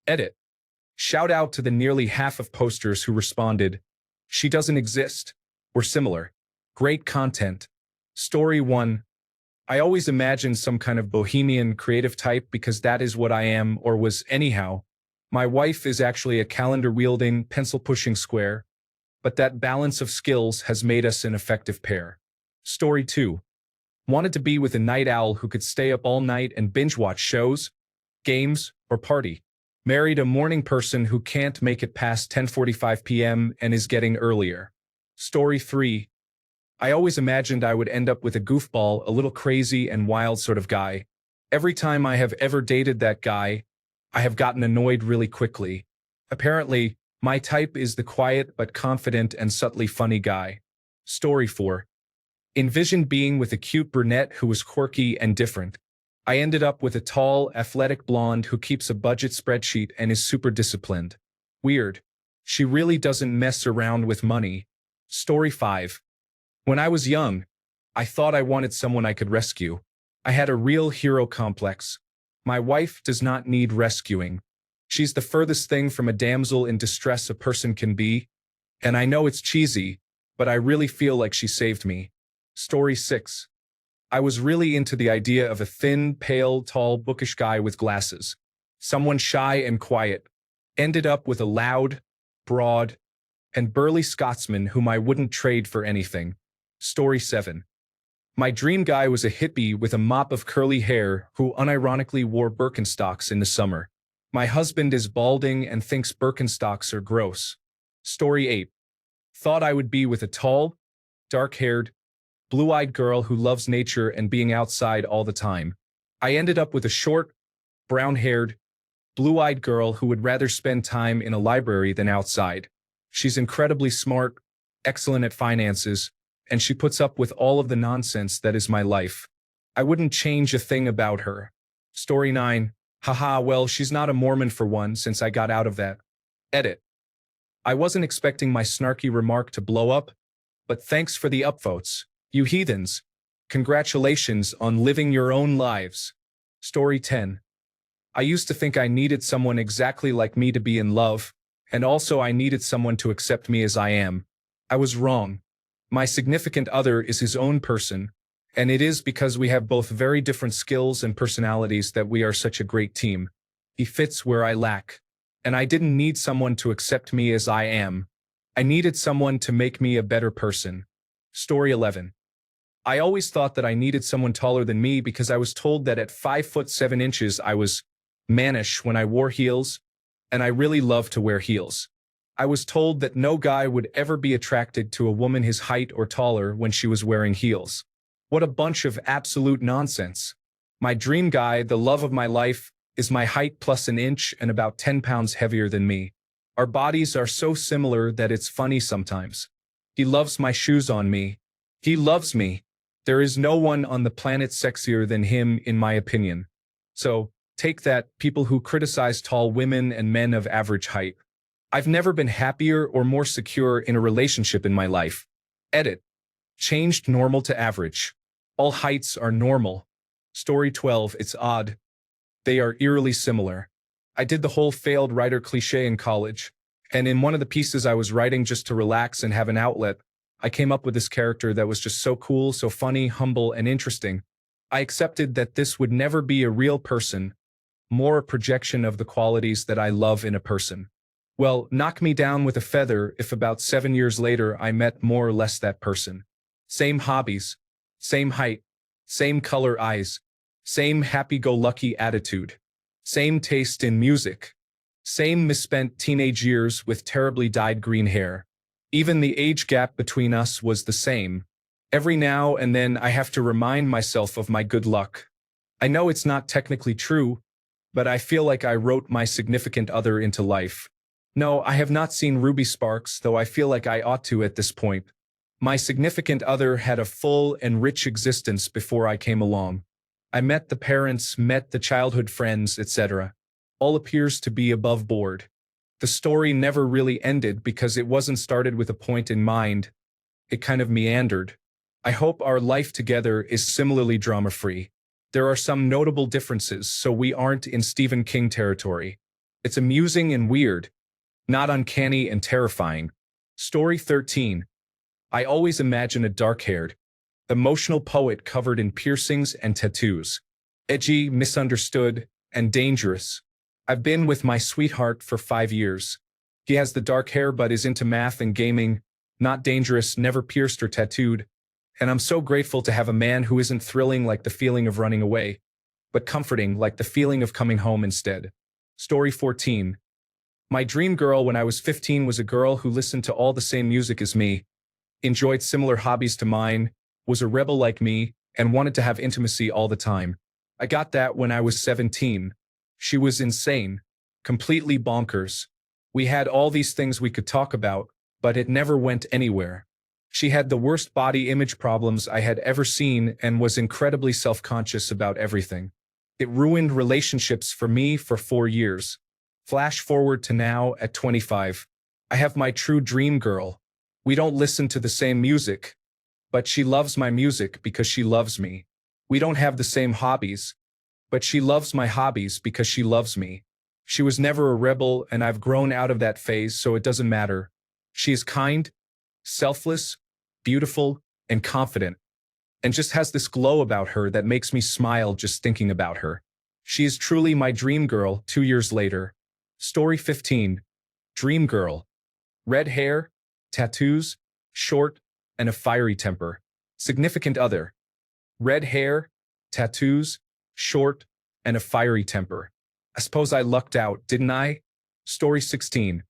Edit. Shout out to the nearly half of posters who responded, "She doesn't exist," or similar. Great content. Story 1. I always imagined some kind of bohemian creative type because that is what I am or was anyhow. My wife is actually a calendar-wielding, pencil-pushing square, but that balance of skills has made us an effective pair. Story 2. Wanted to be with a night owl who could stay up all night and binge-watch shows, games, or party. Married a morning person who can't make it past 10:45 p.m. and is getting earlier. Story 3. I always imagined I would end up with a goofball, a little crazy and wild sort of guy. Every time I have ever dated that guy, I have gotten annoyed really quickly. Apparently, my type is the quiet but confident and subtly funny guy. Story 4. Envisioned being with a cute brunette who was quirky and different. I ended up with a tall, athletic blonde who keeps a budget spreadsheet and is super disciplined. Weird. She really doesn't mess around with money. Story 5. When I was young, I thought I wanted someone I could rescue. I had a real hero complex. My wife does not need rescuing. She's the furthest thing from a damsel in distress a person can be, and I know it's cheesy, but I really feel like she saved me. Story 6. I was really into the idea of a thin, pale, tall, bookish guy with glasses. Someone shy and quiet. Ended up with a loud, broad, and burly Scotsman whom I wouldn't trade for anything. Story 7. My dream guy was a hippie with a mop of curly hair who unironically wore Birkenstocks in the summer. My husband is balding and thinks Birkenstocks are gross. Story 8. Thought I would be with a tall, dark-haired, blue-eyed girl who loves nature and being outside all the time. I ended up with a short, brown-haired, blue-eyed girl who would rather spend time in a library than outside. She's incredibly smart, excellent at finances, and she puts up with all of the nonsense that is my life. I wouldn't change a thing about her. Story 9. Haha, well, she's not a Mormon for one, since I got out of that. Edit. I wasn't expecting my snarky remark to blow up, but thanks for the upvotes, you heathens. Congratulations on living your own lives. Story 10. I used to think I needed someone exactly like me to be in love, and also I needed someone to accept me as I am. I was wrong. My significant other is his own person, and it is because we have both very different skills and personalities that we are such a great team. He fits where I lack, and I didn't need someone to accept me as I am. I needed someone to make me a better person. Story 11. I always thought that I needed someone taller than me because I was told that at 5'7" I was mannish when I wore heels, and I really love to wear heels. I was told that no guy would ever be attracted to a woman his height or taller when she was wearing heels. What a bunch of absolute nonsense. My dream guy, the love of my life, is my height plus an inch and about 10 pounds heavier than me. Our bodies are so similar that it's funny sometimes. He loves my shoes on me. He loves me. There is no one on the planet sexier than him, in my opinion. So, take that, people who criticize tall women and men of average height. I've never been happier or more secure in a relationship in my life. Edit. Changed normal to average. All heights are normal. Story 12. It's odd. They are eerily similar. I did the whole failed writer cliché in college, and in one of the pieces I was writing just to relax and have an outlet, I came up with this character that was just so cool, so funny, humble, and interesting. I accepted that this would never be a real person, more a projection of the qualities that I love in a person. Well, knock me down with a feather if about 7 years later I met more or less that person. Same hobbies, same height, same color eyes, same happy-go-lucky attitude, same taste in music, same misspent teenage years with terribly dyed green hair. Even the age gap between us was the same. Every now and then I have to remind myself of my good luck. I know it's not technically true, but I feel like I wrote my significant other into life. No, I have not seen Ruby Sparks, though I feel like I ought to at this point. My significant other had a full and rich existence before I came along. I met the parents, met the childhood friends, etc. All appears to be above board. The story never really ended because it wasn't started with a point in mind. It kind of meandered. I hope our life together is similarly drama-free. There are some notable differences, so we aren't in Stephen King territory. It's amusing and weird, not uncanny and terrifying. Story 13. I always imagine a dark-haired, emotional poet covered in piercings and tattoos. Edgy, misunderstood, and dangerous. I've been with my sweetheart for 5 years. He has the dark hair but is into math and gaming, not dangerous, never pierced or tattooed. And I'm so grateful to have a man who isn't thrilling like the feeling of running away, but comforting like the feeling of coming home instead. Story 14. My dream girl when I was 15 was a girl who listened to all the same music as me, enjoyed similar hobbies to mine, was a rebel like me, and wanted to have intimacy all the time. I got that when I was 17. She was insane, completely bonkers. We had all these things we could talk about, but it never went anywhere. She had the worst body image problems I had ever seen and was incredibly self-conscious about everything. It ruined relationships for me for 4 years. Flash forward to now at 25. I have my true dream girl. We don't listen to the same music, but she loves my music because she loves me. We don't have the same hobbies, but she loves my hobbies because she loves me. She was never a rebel and I've grown out of that phase, so it doesn't matter. She is kind, selfless, beautiful, and confident, and just has this glow about her that makes me smile just thinking about her. She is truly my dream girl 2 years later. Story 15. Dream girl. Red hair, tattoos, short, and a fiery temper. Significant other. Red hair, tattoos, short, and a fiery temper. I suppose I lucked out, didn't I? Story 16.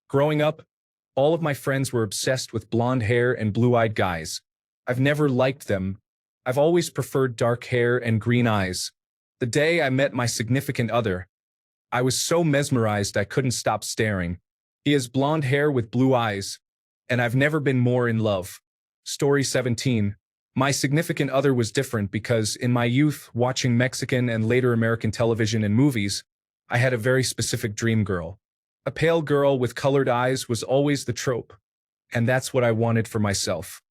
Growing up, all of my friends were obsessed with blonde hair and blue-eyed guys. I've never liked them. I've always preferred dark hair and green eyes. The day I met my significant other, I was so mesmerized I couldn't stop staring. He has blonde hair with blue eyes, and I've never been more in love. Story 17. My significant other was different because in my youth, watching Mexican and later American television and movies, I had a very specific dream girl. A pale girl with colored eyes was always the trope, and that's what I wanted for myself.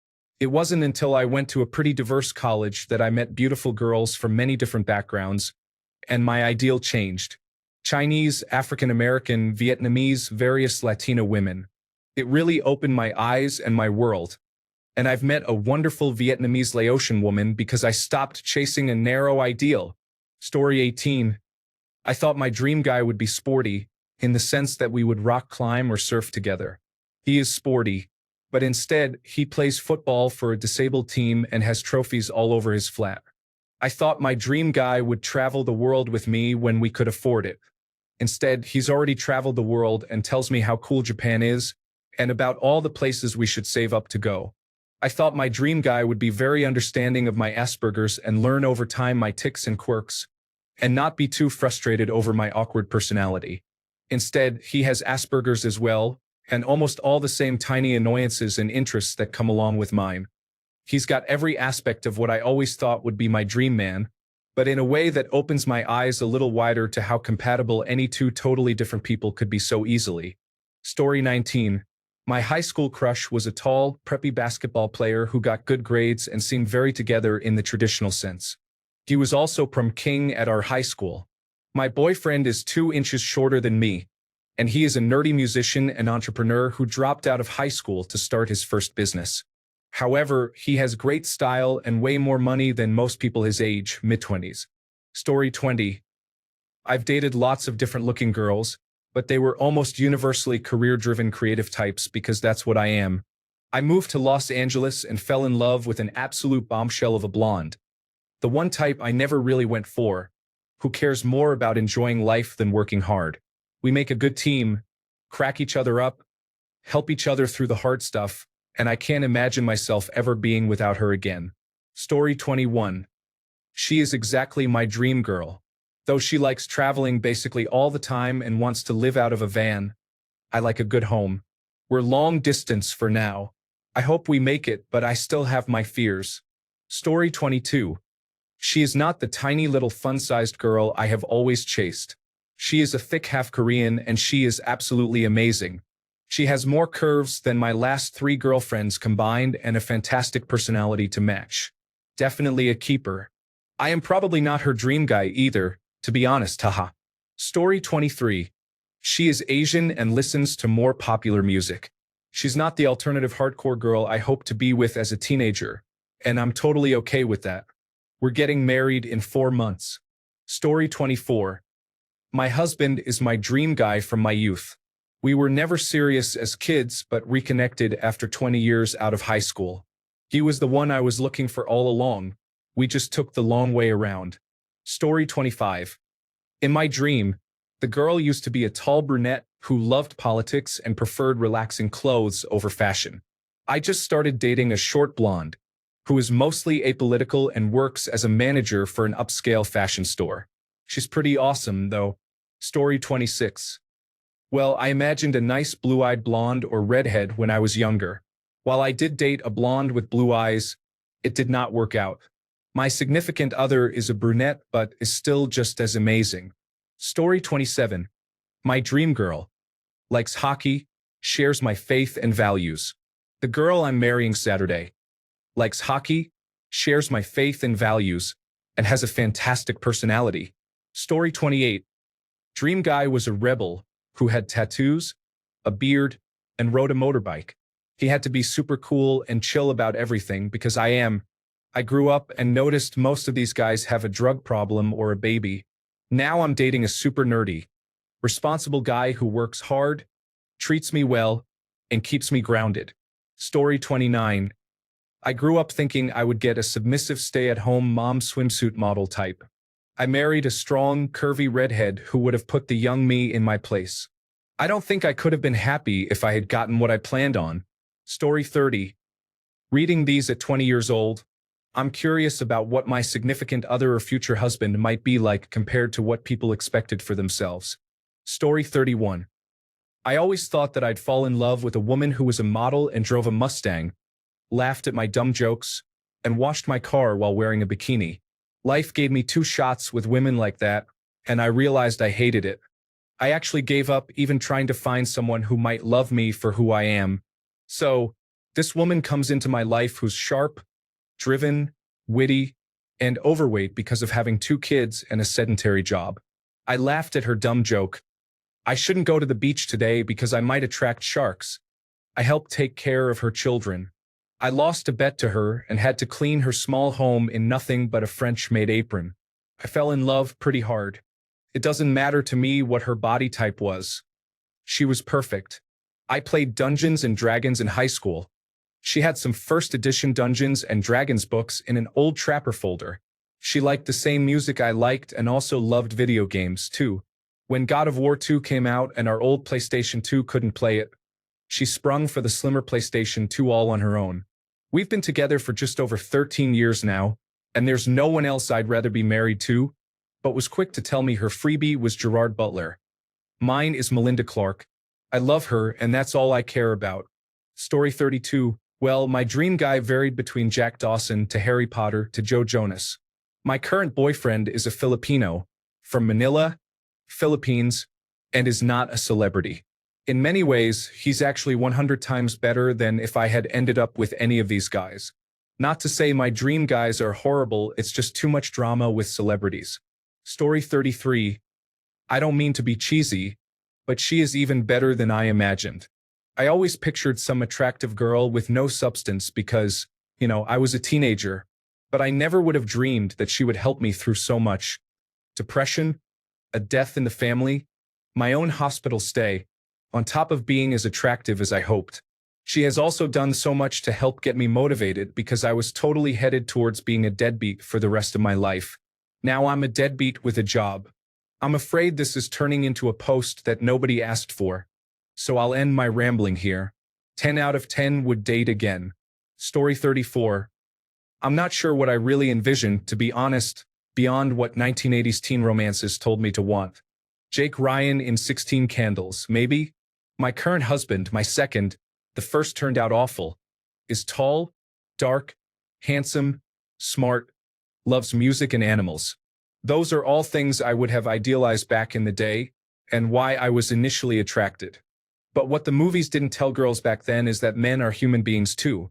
It wasn't until I went to a pretty diverse college that I met beautiful girls from many different backgrounds, and my ideal changed. Chinese, African American, Vietnamese, various Latino women. It really opened my eyes and my world. And I've met a wonderful Vietnamese Laotian woman because I stopped chasing a narrow ideal. Story 18. I thought my dream guy would be sporty, in the sense that we would rock climb or surf together. He is sporty, but instead, he plays football for a disabled team and has trophies all over his flat. I thought my dream guy would travel the world with me when we could afford it. Instead, he's already traveled the world and tells me how cool Japan is and about all the places we should save up to go. I thought my dream guy would be very understanding of my Asperger's and learn over time my tics and quirks, and not be too frustrated over my awkward personality. Instead, he has Asperger's as well, and almost all the same tiny annoyances and interests that come along with mine. He's got every aspect of what I always thought would be my dream man, but in a way that opens my eyes a little wider to how compatible any two totally different people could be so easily. Story 19. My high school crush was a tall, preppy basketball player who got good grades and seemed very together in the traditional sense. He was also prom king at our high school. My boyfriend is 2 inches shorter than me, and he is a nerdy musician and entrepreneur who dropped out of high school to start his first business. However, he has great style and way more money than most people his age, mid-20s. Story 20. I've dated lots of different looking girls, but they were almost universally career-driven creative types because that's what I am. I moved to Los Angeles and fell in love with an absolute bombshell of a blonde. The one type I never really went for, who cares more about enjoying life than working hard. We make a good team, crack each other up, help each other through the hard stuff, and I can't imagine myself ever being without her again. Story 21. She is exactly my dream girl. Though she likes traveling basically all the time and wants to live out of a van, I like a good home. We're long distance for now. I hope we make it, but I still have my fears. Story 22. She is not the tiny little fun-sized girl I have always chased. She is a thick half Korean and she is absolutely amazing. She has more curves than my last 3 girlfriends combined and a fantastic personality to match. Definitely a keeper. I am probably not her dream guy either, to be honest, haha. Story 23. She is Asian and listens to more popular music. She's not the alternative hardcore girl I hoped to be with as a teenager, and I'm totally okay with that. We're getting married in 4 months. Story 24. My husband is my dream guy from my youth. We were never serious as kids but reconnected after 20 years out of high school. He was the one I was looking for all along. We just took the long way around. Story 25. In my dream, the girl used to be a tall brunette who loved politics and preferred relaxing clothes over fashion. I just started dating a short blonde, who is mostly apolitical and works as a manager for an upscale fashion store. She's pretty awesome, though. Story 26. Well, I imagined a nice blue-eyed blonde or redhead when I was younger. While I did date a blonde with blue eyes, it did not work out. My significant other is a brunette but is still just as amazing. Story 27. My dream girl likes hockey, shares my faith and values. The girl I'm marrying Saturday likes hockey, shares my faith and values, and has a fantastic personality. Story 28. Dream guy was a rebel who had tattoos, a beard, and rode a motorbike. He had to be super cool and chill about everything because I grew up and noticed most of these guys have a drug problem or a baby. Now I'm dating a super nerdy, responsible guy who works hard, treats me well, and keeps me grounded. Story 29. I grew up thinking I would get a submissive stay-at-home mom swimsuit model type. I married a strong, curvy redhead who would have put the young me in my place. I don't think I could have been happy if I had gotten what I planned on. Story 30. Reading these at 20 years old, I'm curious about what my significant other or future husband might be like compared to what people expected for themselves. Story 31. I always thought that I'd fall in love with a woman who was a model and drove a Mustang, laughed at my dumb jokes, and washed my car while wearing a bikini. Life gave me 2 shots with women like that, and I realized I hated it. I actually gave up even trying to find someone who might love me for who I am. So, this woman comes into my life who's sharp, driven, witty, and overweight because of having 2 kids and a sedentary job. I laughed at her dumb joke. I shouldn't go to the beach today because I might attract sharks. I helped take care of her children. I lost a bet to her and had to clean her small home in nothing but a French-made apron. I fell in love pretty hard. It doesn't matter to me what her body type was. She was perfect. I played Dungeons and Dragons in high school. She had some first edition Dungeons and Dragons books in an old Trapper folder. She liked the same music I liked and also loved video games, too. When God of War 2 came out and our old PlayStation 2 couldn't play it, she sprung for the slimmer PlayStation 2 all on her own. We've been together for just over 13 years now, and there's no one else I'd rather be married to, but was quick to tell me her freebie was Gerard Butler. Mine is Melinda Clark. I love her, and that's all I care about. Story 32. Well, my dream guy varied between Jack Dawson to Harry Potter to Joe Jonas. My current boyfriend is a Filipino, from Manila, Philippines, and is not a celebrity. In many ways, he's actually 100 times better than if I had ended up with any of these guys. Not to say my dream guys are horrible, it's just too much drama with celebrities. Story 33. I don't mean to be cheesy, but she is even better than I imagined. I always pictured some attractive girl with no substance because, I was a teenager, but I never would have dreamed that she would help me through so much. Depression, a death in the family, my own hospital stay, on top of being as attractive as I hoped. She has also done so much to help get me motivated because I was totally headed towards being a deadbeat for the rest of my life. Now I'm a deadbeat with a job. I'm afraid this is turning into a post that nobody asked for. So I'll end my rambling here. 10 out of 10 would date again. Story 34. I'm not sure what I really envisioned, to be honest, beyond what 1980s teen romances told me to want. Jake Ryan in 16 Candles, maybe? My current husband, my second, the first turned out awful, is tall, dark, handsome, smart, loves music and animals. Those are all things I would have idealized back in the day, and why I was initially attracted. But what the movies didn't tell girls back then is that men are human beings too.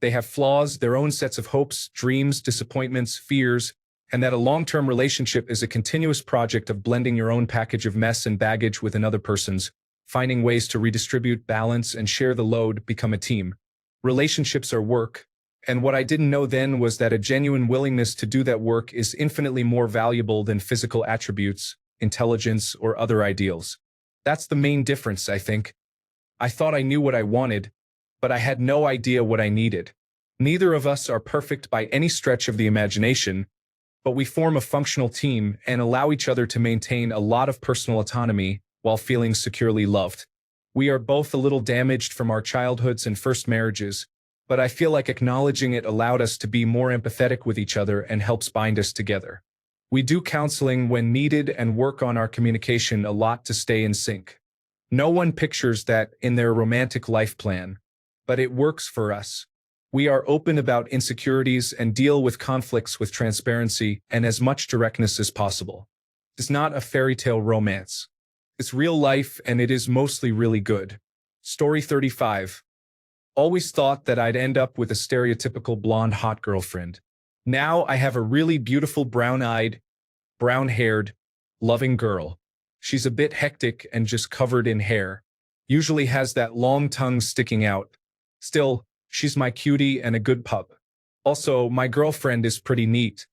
They have flaws, their own sets of hopes, dreams, disappointments, fears, and that a long-term relationship is a continuous project of blending your own package of mess and baggage with another person's, finding ways to redistribute, balance, and share the load, become a team. Relationships are work, and what I didn't know then was that a genuine willingness to do that work is infinitely more valuable than physical attributes, intelligence, or other ideals. That's the main difference, I think. I thought I knew what I wanted, but I had no idea what I needed. Neither of us are perfect by any stretch of the imagination, but we form a functional team and allow each other to maintain a lot of personal autonomy while feeling securely loved. We are both a little damaged from our childhoods and first marriages, but I feel like acknowledging it allowed us to be more empathetic with each other and helps bind us together. We do counseling when needed and work on our communication a lot to stay in sync. No one pictures that in their romantic life plan, but it works for us. We are open about insecurities and deal with conflicts with transparency and as much directness as possible. It's not a fairy tale romance. It's real life, and it is mostly really good. Story 35. Always thought that I'd end up with a stereotypical blonde hot girlfriend. Now I have a really beautiful brown-eyed, brown-haired, loving girl. She's a bit hectic and just covered in hair. Usually has that long tongue sticking out. Still, she's my cutie and a good pup. Also, my girlfriend is pretty neat.